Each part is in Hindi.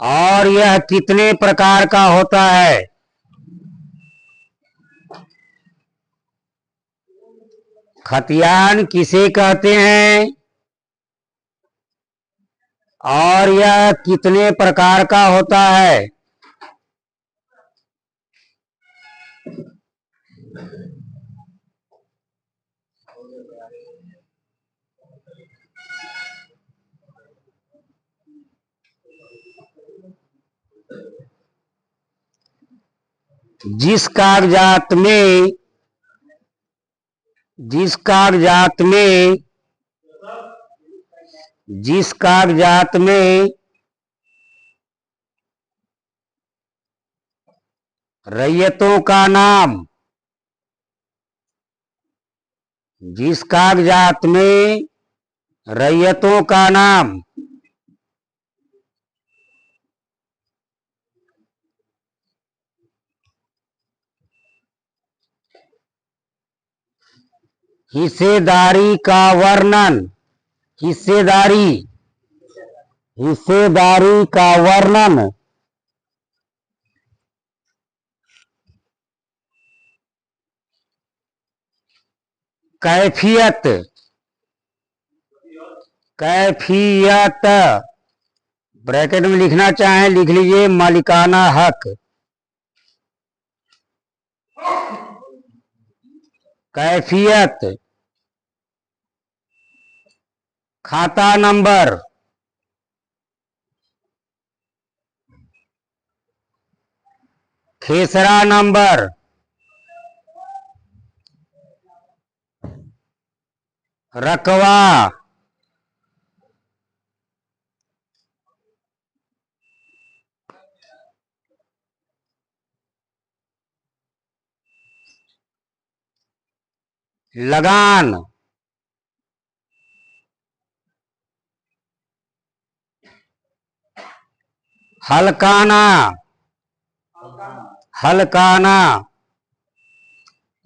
और यह कितने प्रकार का होता है? खतियान किसे कहते हैं और यह कितने प्रकार का होता है? जिस कागजात में जिस कागजात में जिस कागजात में रैयतों का नाम जिस कागजात में रैयतों का नाम हिस्सेदारी का वर्णन हिस्सेदारी हिस्सेदारी का वर्णन कैफियत कैफियत ब्रैकेट में लिखना चाहें लिख लीजिए मालिकाना हक कैफियत खाता नंबर खेसरा नंबर रकवा लगान हलकाना हलकाना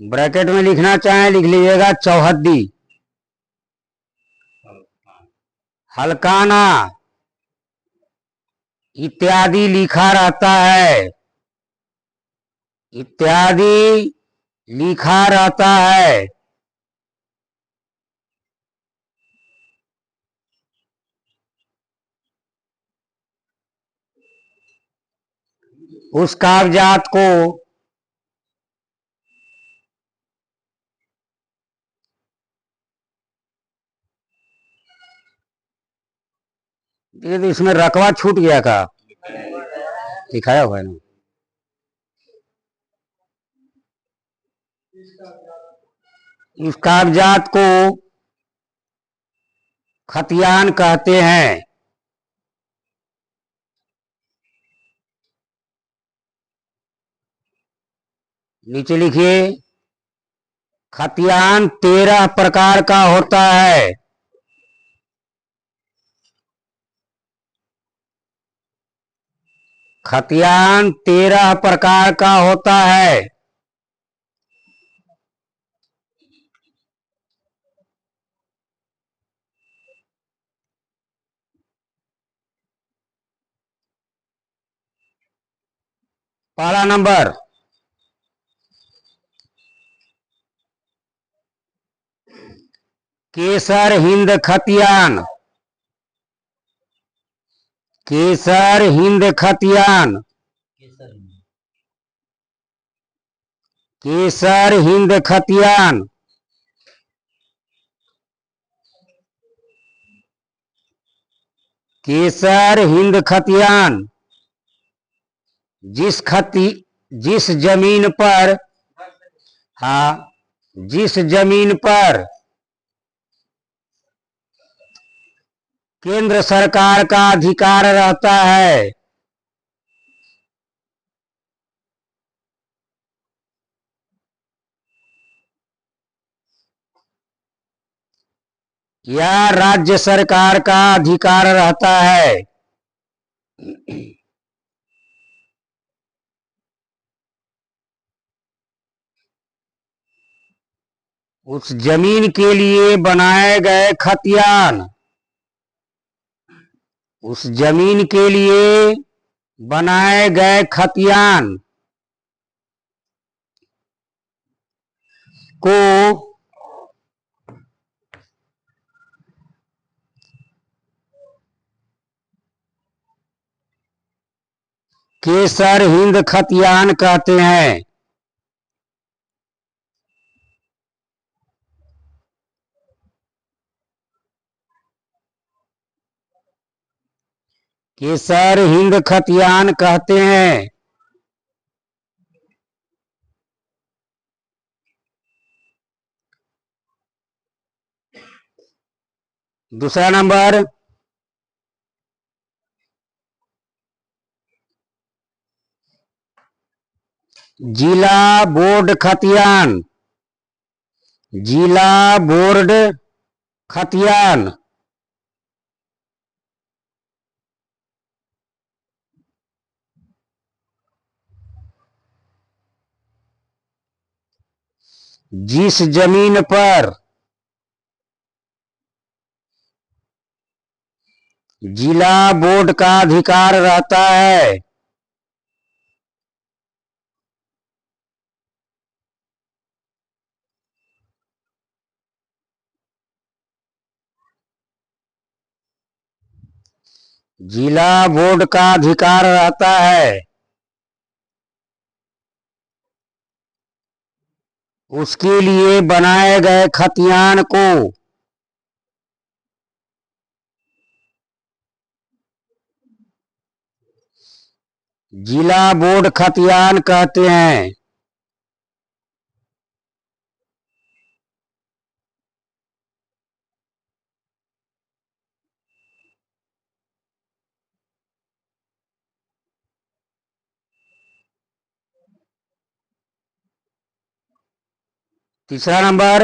ब्रैकेट में लिखना चाहें लिख लीजिएगा चौहद्दी हलकाना इत्यादि लिखा रहता है इत्यादि लिखा रहता है उस कागजात को तो इसमें रकवा छूट गया का दिखाया हुआ है ना इस कागजात को खतियान कहते हैं नीचे लिखिए खतियान 13 प्रकार का होता है खतियान 13 प्रकार का होता है पहला नंबर केसर हिंद खतियान केसर हिंद खतियान केसर हिंद खतियान केसर हिंद खतियान जिस जमीन पर जिस जमीन पर केंद्र सरकार का अधिकार रहता है या राज्य सरकार का अधिकार रहता है उस जमीन के लिए बनाए गए खतियान उस जमीन के लिए बनाए गए खतियान को केसर हिंद खतियान कहते हैं। केसर हिंद खतियान कहते हैं। दूसरा नंबर, जिला बोर्ड खतियान। जिला बोर्ड खतियान जिस जमीन पर जिला बोर्ड का अधिकार रहता है, जिला बोर्ड का अधिकार रहता है, उसके लिए बनाए गए खतियान को जिला बोर्ड खतियान कहते हैं। तीसरा नंबर,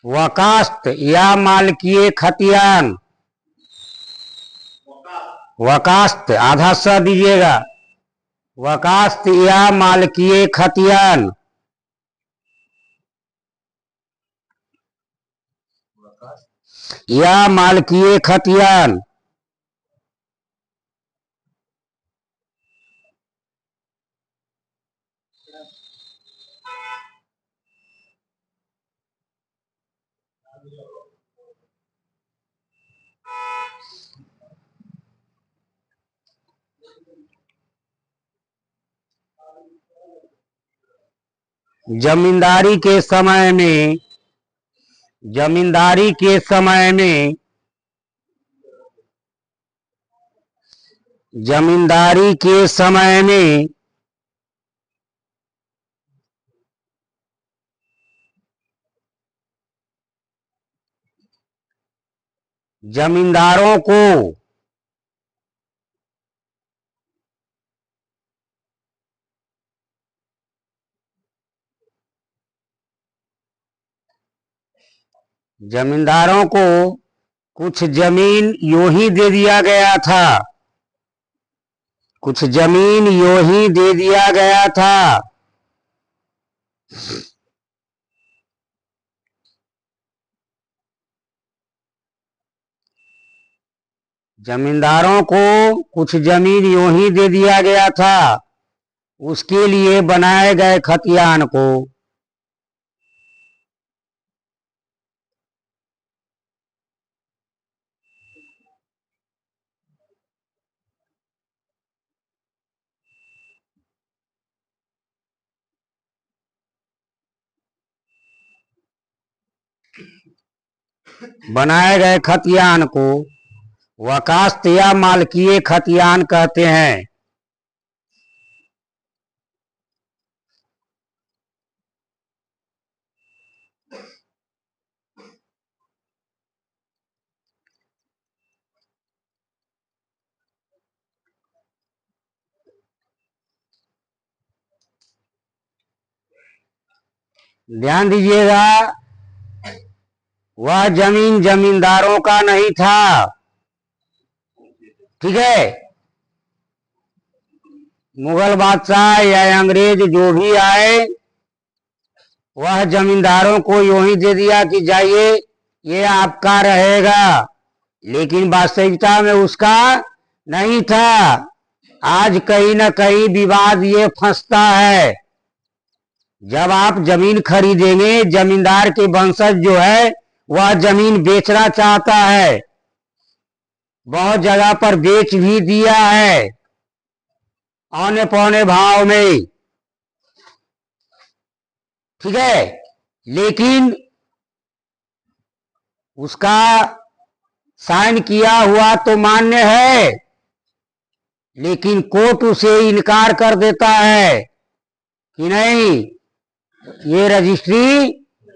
वकास्त या मालकीय खतियान। वकास्त आधा स दीजिएगा। वकास्त या मालकीय खतियान या मालकीय खतियान जमींदारी के समय में जमींदारी के समय में जमींदारी के समय में जमींदारों को जमींदारों को कुछ जमीन यूं ही दे दिया गया था। कुछ जमीन यूं ही दे दिया गया था। जमींदारों को कुछ जमीन यूं ही दे दिया गया था, उसके लिए बनाए गए खतियान को बनाए गए खतियान को वकास्त या मालकीय खतियान कहते हैं। ध्यान दीजिएगा, वह जमीन जमींदारों का नहीं था। ठीक है, मुगल बादशाह या अंग्रेज जो भी आए, वह जमींदारों को यूं ही दे दिया कि जाइए ये आपका रहेगा, लेकिन वास्तविकता में उसका नहीं था। आज कहीं ना कहीं विवाद ये फंसता है। जब आप जमीन खरीदेंगे, जमींदार के वंशज जो है वह जमीन बेचना चाहता है, बहुत जगह पर बेच भी दिया है औने पौने भाव में। ठीक है, लेकिन उसका साइन किया हुआ तो मान्य है, लेकिन कोर्ट उसे इनकार कर देता है कि नहीं, ये रजिस्ट्री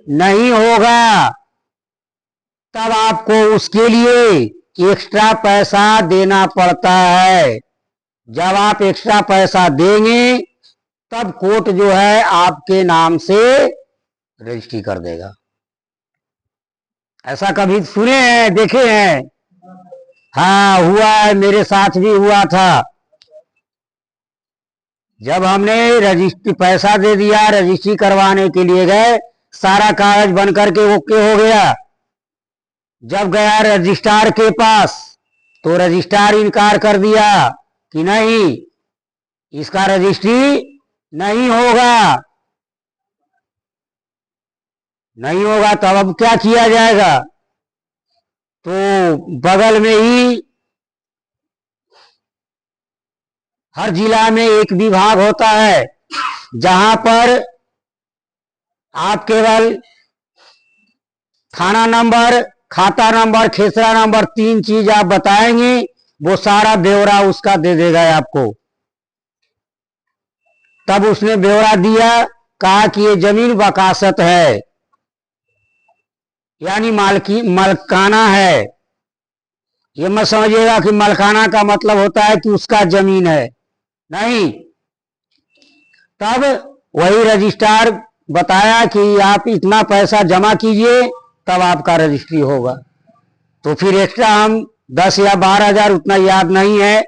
नहीं होगा। तब आपको उसके लिए एक्स्ट्रा पैसा देना पड़ता है। जब आप एक्स्ट्रा पैसा देंगे तब कोर्ट जो है आपके नाम से रजिस्ट्री कर देगा। ऐसा कभी सुने हैं, देखे हैं? हाँ, हुआ है, मेरे साथ भी हुआ था। जब हमने रजिस्ट्री पैसा दे दिया, रजिस्ट्री करवाने के लिए गए, सारा कागज बन करके ओके हो गया। जब गया रजिस्ट्रार के पास तो रजिस्ट्रार इनकार कर दिया कि नहीं, इसका रजिस्ट्री नहीं होगा। नहीं होगा तब अब क्या किया जाएगा? तो बगल में ही हर जिला में एक विभाग होता है, जहां पर आप केवल थाना नंबर, खाता नंबर, खेसरा नंबर, 3 चीज आप बताएंगे, वो सारा ब्यौरा उसका दे देगा आपको। तब उसने ब्यौरा दिया, कहा कि ये जमीन वकासत है, यानी मालकी मलकाना है। ये मत समझिएगा कि मलकाना का मतलब होता है कि उसका जमीन है, नहीं। तब वही रजिस्ट्रार बताया कि आप इतना पैसा जमा कीजिए, तब आपका रजिस्ट्री होगा। तो फिर एक्स्ट्रा हम 10 या 12 हजार, उतना याद नहीं है,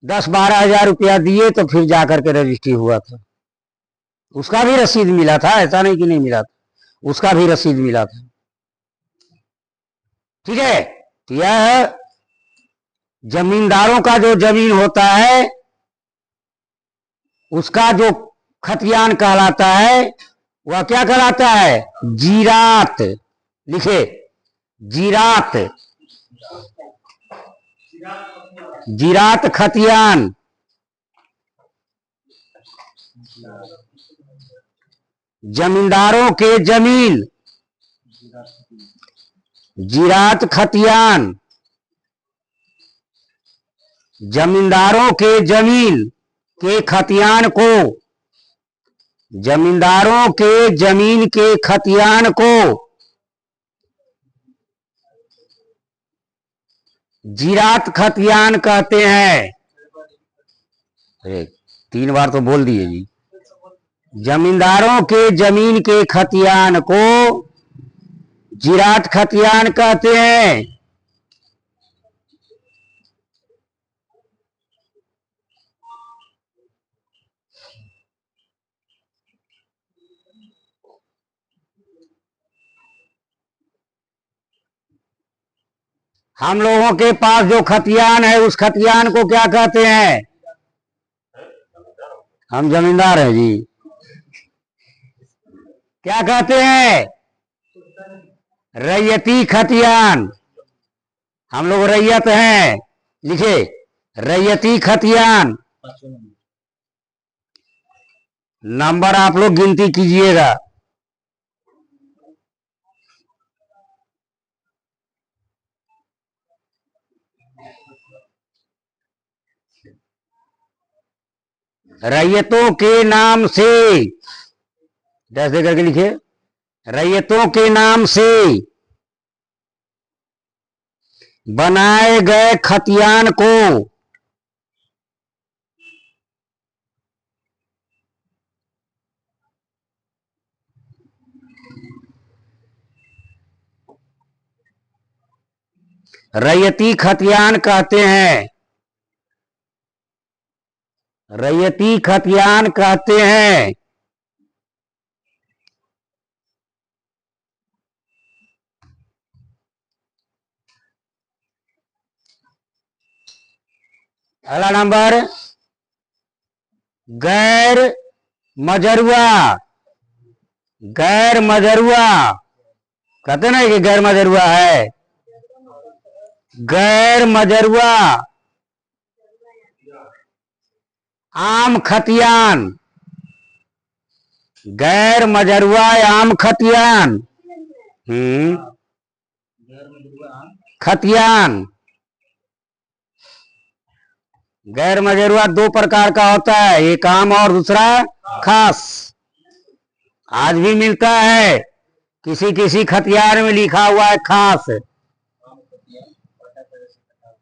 10-12 हजार रुपया दिए, तो फिर जाकर के रजिस्ट्री हुआ था। उसका भी रसीद मिला था, ऐसा नहीं कि नहीं मिला था, उसका भी रसीद मिला था। ठीक है, तो यह जमींदारों का जो जमीन होता है उसका जो खतियान कहलाता है, वह क्या कहलाता है? जीरात। लिखे, जीरात। जीरात खतियान। जमींदारों के जमीन, जीरात खतियान। जमींदारों के जमीन के खतियान को, जमींदारों के जमीन के खतियान को जीरात खतियान कहते हैं। 3 बार तो बोल दिए जी। जमींदारों के जमीन के खतियान को जीरात खतियान कहते हैं। हम लोगों के पास जो खतियान है, उस खतियान को क्या कहते हैं? हम जमींदार हैं जी, क्या कहते हैं? रैयती खतियान। हम लोग रैयत हैं। लिखे, रैयती खतियान। नंबर आप लोग गिनती कीजिएगा। रैयतों के नाम से, जैसे करके लिखे, रैयतों के नाम से बनाए गए खतियान को रैयती खतियान कहते हैं। रैयती खतियान कहते हैं। अगला नंबर गैर मजरुआ। गैर मजरुआ कहते ना कि गैर मजरुआ है। गैर मजरुआ आम खतियान। गैर मजरुआ आम खतियान। खतियान। गैर मजरुआ दो प्रकार का होता है, एक आम और दूसरा खास। आज भी मिलता है, किसी किसी खतियान में लिखा हुआ है खास।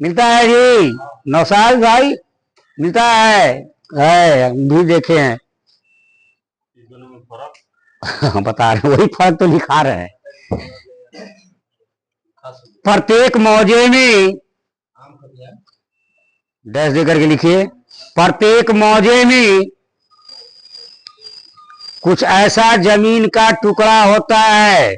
मिलता है जी नौसाद भाई, मिलता है भी देखे हैं। बता रहे वही फर्क तो लिखा रहे हैं। प्रत्येक मौजे में डैश दे करके लिखिए। प्रत्येक मौजे में कुछ ऐसा जमीन का टुकड़ा होता है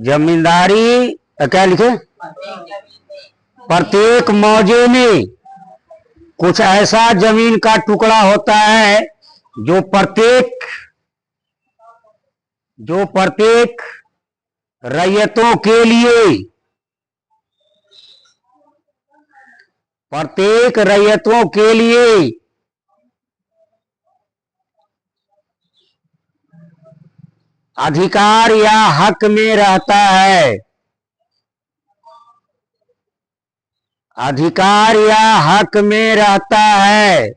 जमींदारी क्या लिखे। प्रत्येक मौजे में कुछ ऐसा जमीन का टुकड़ा होता है जो प्रत्येक रैयतों के लिए अधिकार या हक में रहता है। अधिकार या हक में रहता है।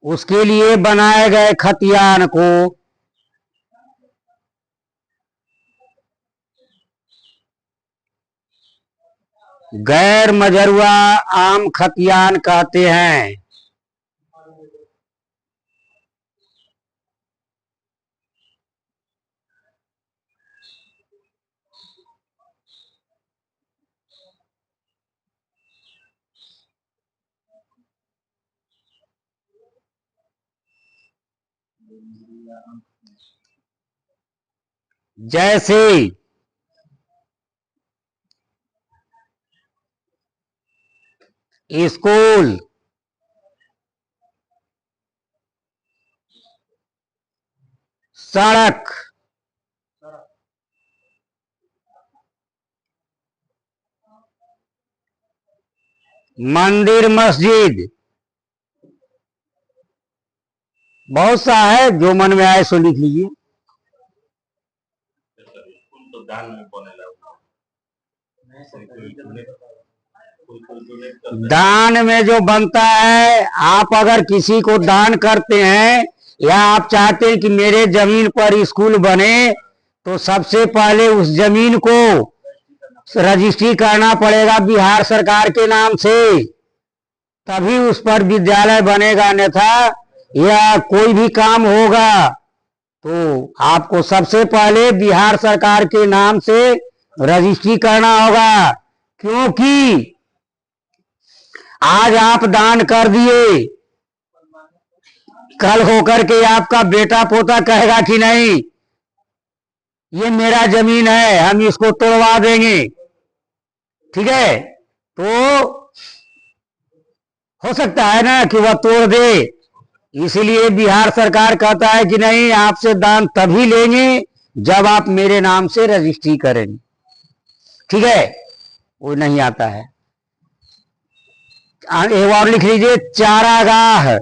उसके लिए बनाए गए खतियान को गैर मजरुआ आम खतियान कहते हैं। जैसे स्कूल, सड़क, मंदिर, मस्जिद, बहुत सा है, जो मन में आए सो लिख लीजिए। दान में जो बनता है, आप अगर किसी को दान करते हैं या आप चाहते हैं कि मेरे जमीन पर स्कूल बने, तो सबसे पहले उस जमीन को रजिस्ट्री करना पड़ेगा बिहार सरकार के नाम से, तभी उस पर विद्यालय बनेगा। अन्यथा या कोई भी काम होगा तो आपको सबसे पहले बिहार सरकार के नाम से रजिस्ट्री करना होगा। क्योंकि आज आप दान कर दिए, कल होकर के आपका बेटा पोता कहेगा कि नहीं ये मेरा जमीन है, हम इसको तोड़वा देंगे। ठीक है, तो हो सकता है ना कि वह तोड़ दे। इसलिए बिहार सरकार कहता है कि नहीं, आपसे दान तभी लेंगे जब आप मेरे नाम से रजिस्ट्री करेंगे। ठीक है, वो नहीं आता है। एक और लिख लीजिए, चारागाह।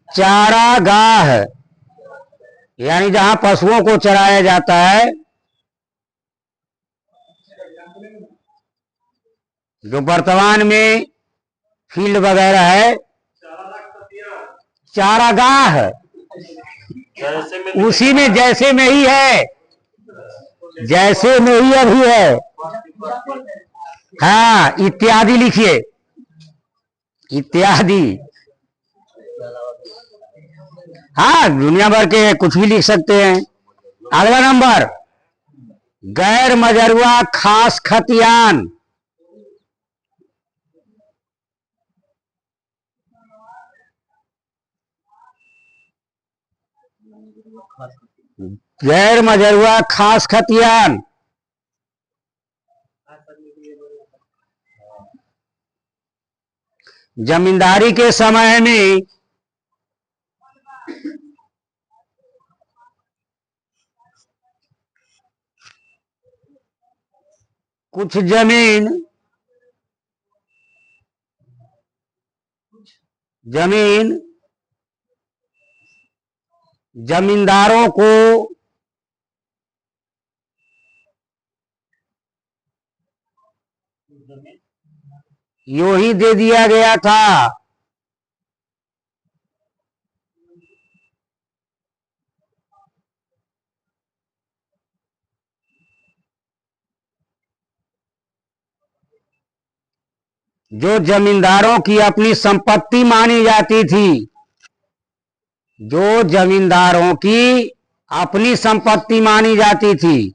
चारागाह यानी जहां पशुओं को चराया जाता है, जो वर्तमान में फील्ड वगैरह है। चारागाह उसी में जैसे में ही है, जैसे में ही अभी है। हाँ, इत्यादि लिखिए, इत्यादि। हाँ, दुनिया भर के कुछ भी लिख सकते हैं। अगला नंबर, गैर मजरुआ खास खतियान। गैर मजरुआ खास खतियान। जमींदारी के समय में कुछ जमीन जमींदारों को यूं ही दे दिया गया था। जो जमींदारों की अपनी संपत्ति मानी जाती थी, जो जमींदारों की अपनी संपत्ति मानी जाती थी,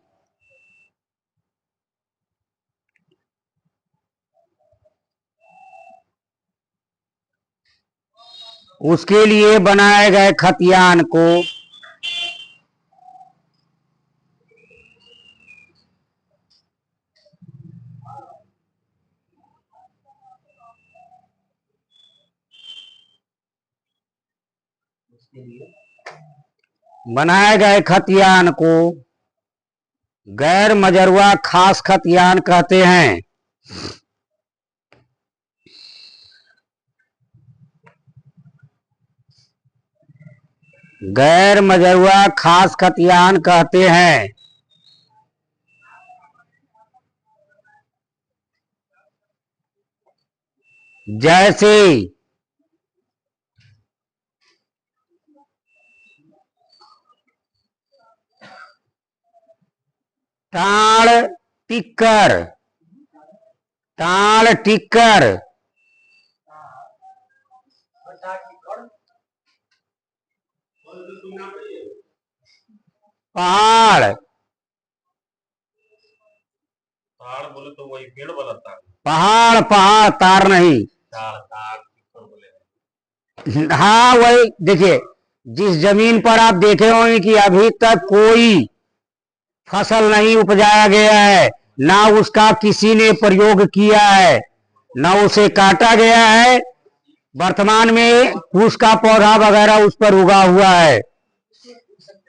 उसके लिए बनाए गए खतियान को गैर मजरुआ खास खतियान कहते हैं। गैर मजरुआ खास खतियान कहते हैं। जैसे टाण टिक्कर, टाण टिक्कर, पहाड़, ताड़ बोले तो वही पेड़ वाला ताड़। पहाड़ पहाड़, तार नहीं। ताड़ ताड़ बोले। हाँ वही, देखिए जिस जमीन पर आप देखे होंगे कि अभी तक कोई फसल नहीं उपजाया गया है, ना उसका किसी ने प्रयोग किया है, ना उसे काटा गया है, वर्तमान में उसका पौधा वगैरह उस पर उगा हुआ है,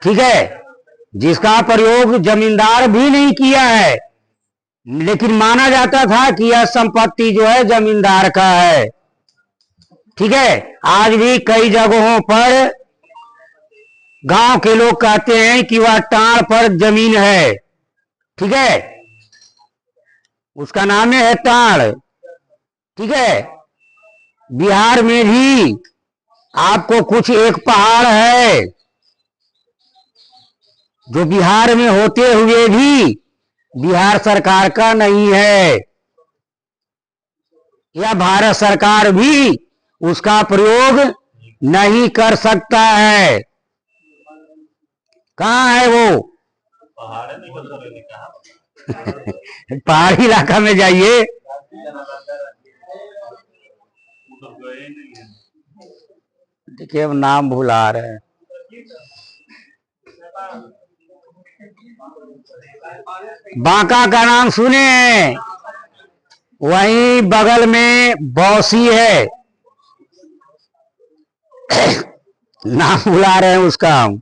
ठीक है, जिसका प्रयोग जमींदार भी नहीं किया है, लेकिन माना जाता था कि यह संपत्ति जो है जमींदार का है, ठीक है। आज भी कई जगहों पर गांव के लोग कहते हैं कि वह टाड़ पर जमीन है, ठीक है, उसका नाम है टाड़, ठीक है। बिहार में भी आपको कुछ एक पहाड़ है जो बिहार में होते हुए भी बिहार सरकार का नहीं है, या भारत सरकार भी उसका प्रयोग नहीं कर सकता है। कहाँ है वो? पहाड़ नहीं बता रहे कहा। पहाड़ी इलाका में जाइए। देखिए अब नाम भुला रहे हैं। बांका का नाम सुने हैं? वहीं बगल में बौसी है, नाम भुला रहे हैं उसका हम।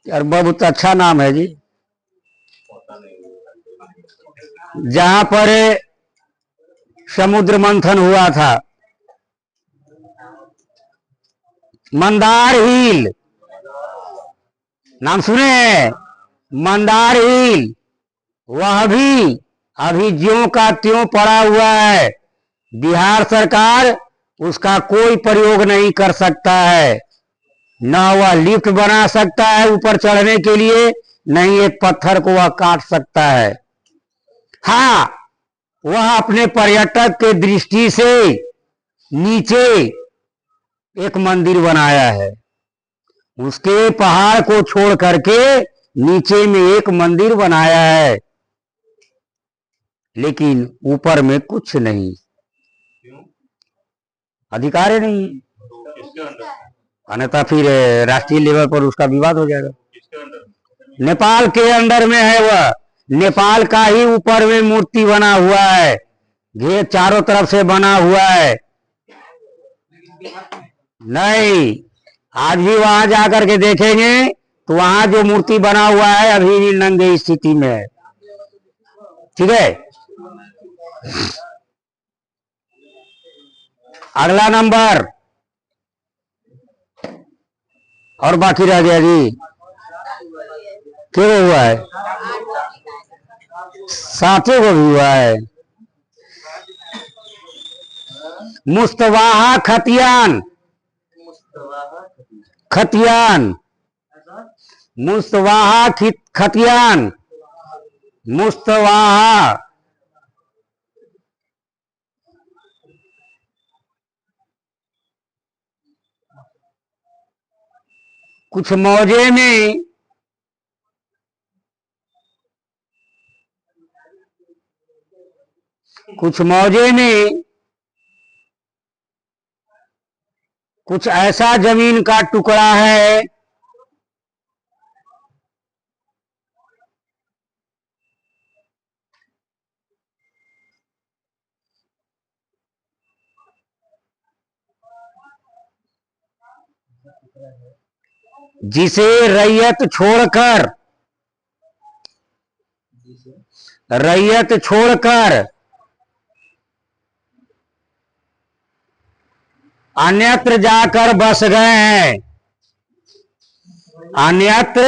यार बहुत अच्छा नाम है जी। जहां पर समुद्र मंथन हुआ था, मंदार हिल, नाम सुने हैं? मंदार हिल, वह भी अभी ज्यों का त्यों पड़ा हुआ है। बिहार सरकार उसका कोई प्रयोग नहीं कर सकता है, न वह लिफ्ट बना सकता है ऊपर चढ़ने के लिए, नहीं एक पत्थर को वह काट सकता है। हाँ, वह अपने पर्यटक के दृष्टि से नीचे एक मंदिर बनाया है। उसके पहाड़ को छोड़ करके नीचे में एक मंदिर बनाया है, लेकिन ऊपर में कुछ नहीं, क्यों? अधिकार ही नहीं। तो किसके अंडर? अन्यथा फिर राष्ट्रीय लेवल पर उसका विवाद हो जाएगा। किसके अंडर? नेपाल के अंडर में है वह। नेपाल का ही ऊपर में मूर्ति बना हुआ है, घेर चारों तरफ से बना हुआ है। नहीं, आज भी वहां जाकर के देखेंगे तो वहां जो मूर्ति बना हुआ है अभी भी नंगे स्थिति में है। ठीक है, अगला नंबर और बाकी रह गया जी, क्यों हुआ है? सातों को भी हुआ है। मुस्तवाहा खतियान, खतियान, मुस्तवाहा खतियान, मुस्तवाहा। कुछ मौजे में कुछ ऐसा जमीन का टुकड़ा है जिसे रैयत छोड़कर अन्यत्र जाकर बस गए हैं, अन्यत्र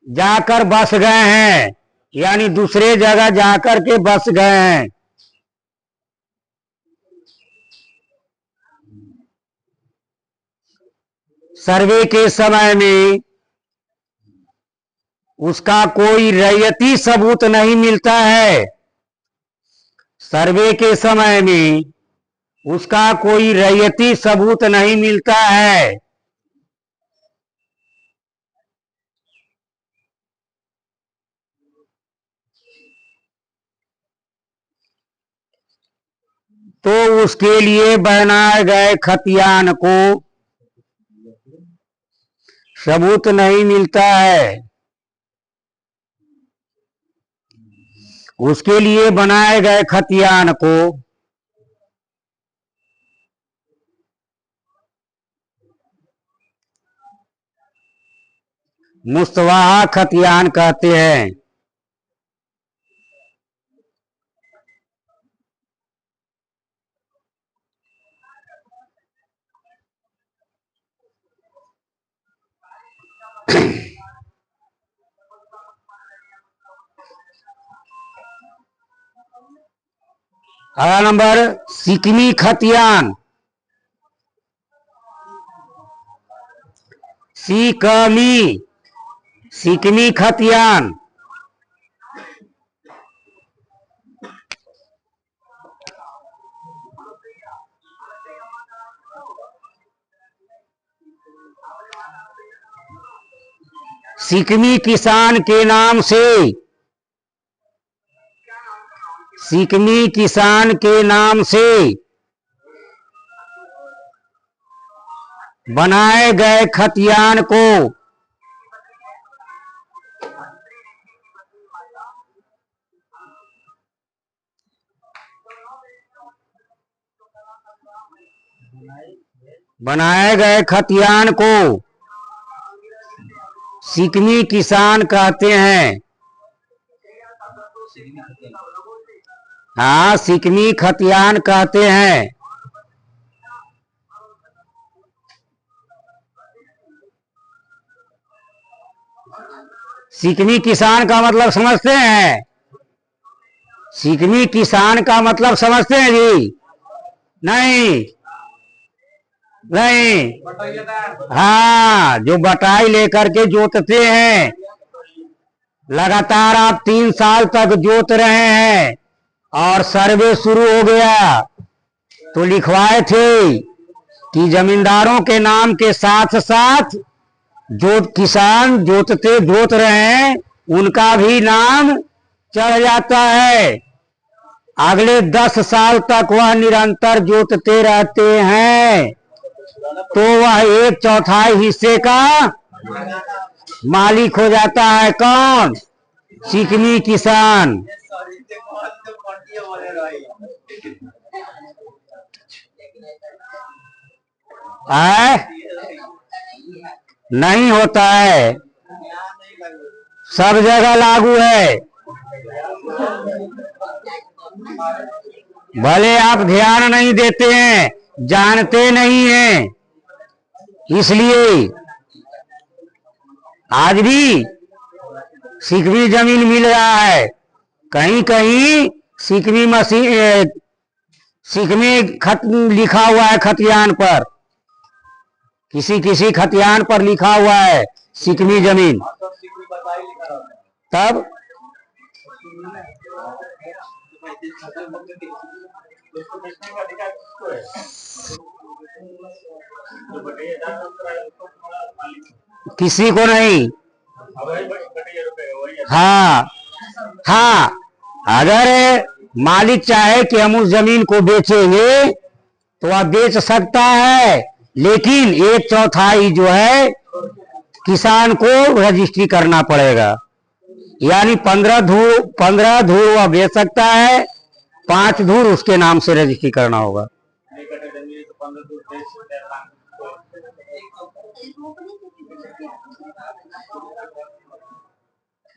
जाकर बस गए हैं, यानी दूसरे जगह जाकर के बस गए हैं। सर्वे के समय में उसका कोई रैयती सबूत नहीं मिलता है। सर्वे के समय में उसका कोई रैयती सबूत नहीं मिलता है। तो उसके लिए बनाए गए खतियान को सबूत नहीं मिलता है। उसके लिए बनाए गए खतियान को मुस्तवाहा खतियान कहते हैं। अगला नंबर सिकमी खतियान, सिकमी खतियान। सिकमी किसान के नाम से, सिकमी किसान के नाम से बनाए गए खतियान को सिकमी किसान कहते हैं। हाँ, सिकमी खतियान कहते हैं। सिकमी किसान का मतलब समझते हैं? सिकमी किसान का मतलब समझते हैं जी? नहीं, नहीं। हाँ, जो बटाई लेकर के जोतते हैं, लगातार आप 3 साल तक जोत रहे हैं और सर्वे शुरू हो गया तो लिखवाए थे कि जमींदारों के नाम के साथ साथ जो किसान जोत रहे हैं उनका भी नाम चढ़ जाता है। अगले 10 साल तक वह निरंतर जोतते रहते हैं तो वह 1/4 हिस्से का मालिक हो जाता है। कौन? सिकमी किसान। नहीं होता है, सब जगह लागू है। भले आप ध्यान नहीं देते हैं, जानते नहीं हैं, इसलिए आज भी सिकमी जमीन मिल रहा है। कहीं कहीं सिकमी मशीन सिकमी खत लिखा हुआ है खतियान पर, किसी खतियान पर लिखा हुआ है सिकमी जमीन। तब किसी को नहीं। हाँ हाँ, अगर मालिक चाहे कि हम उस जमीन को बेचेंगे तो वह बेच सकता है, लेकिन 1/4 जो है किसान को रजिस्ट्री करना पड़ेगा। यानी 15 धूर वह बेच सकता है, 5 धूर उसके नाम से रजिस्ट्री करना होगा।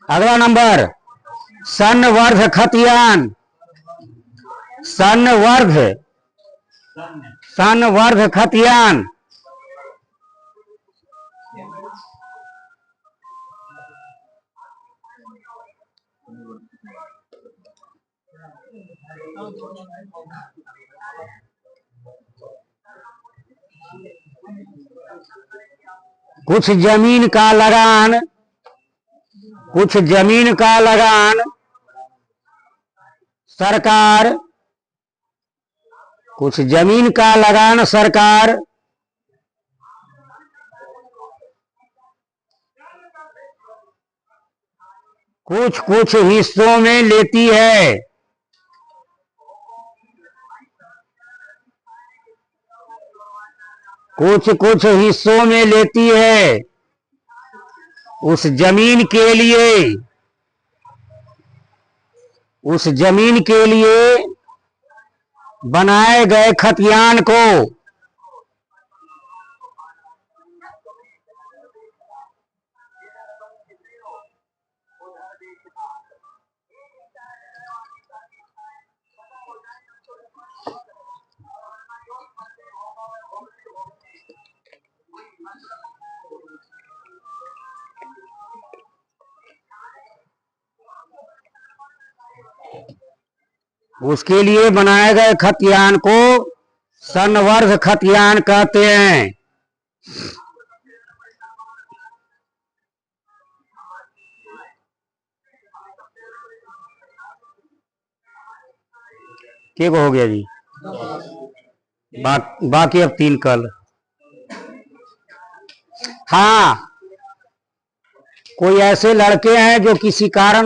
अगला नंबर सनवर्ध खतियान। सनवर्ध खतियान कुछ जमीन का लगान सरकार, कुछ जमीन का लगान सरकार कुछ हिस्सों में लेती है। कुछ हिस्सों में लेती है। उस जमीन के लिए बनाए गए खतियान को उसके लिए बनाए गए खतियान को सनवर्ध खतियान कहते हैं। क्या हो गया जी? बाकी अब 3 कल। हाँ, कोई ऐसे लड़के हैं जो किसी कारण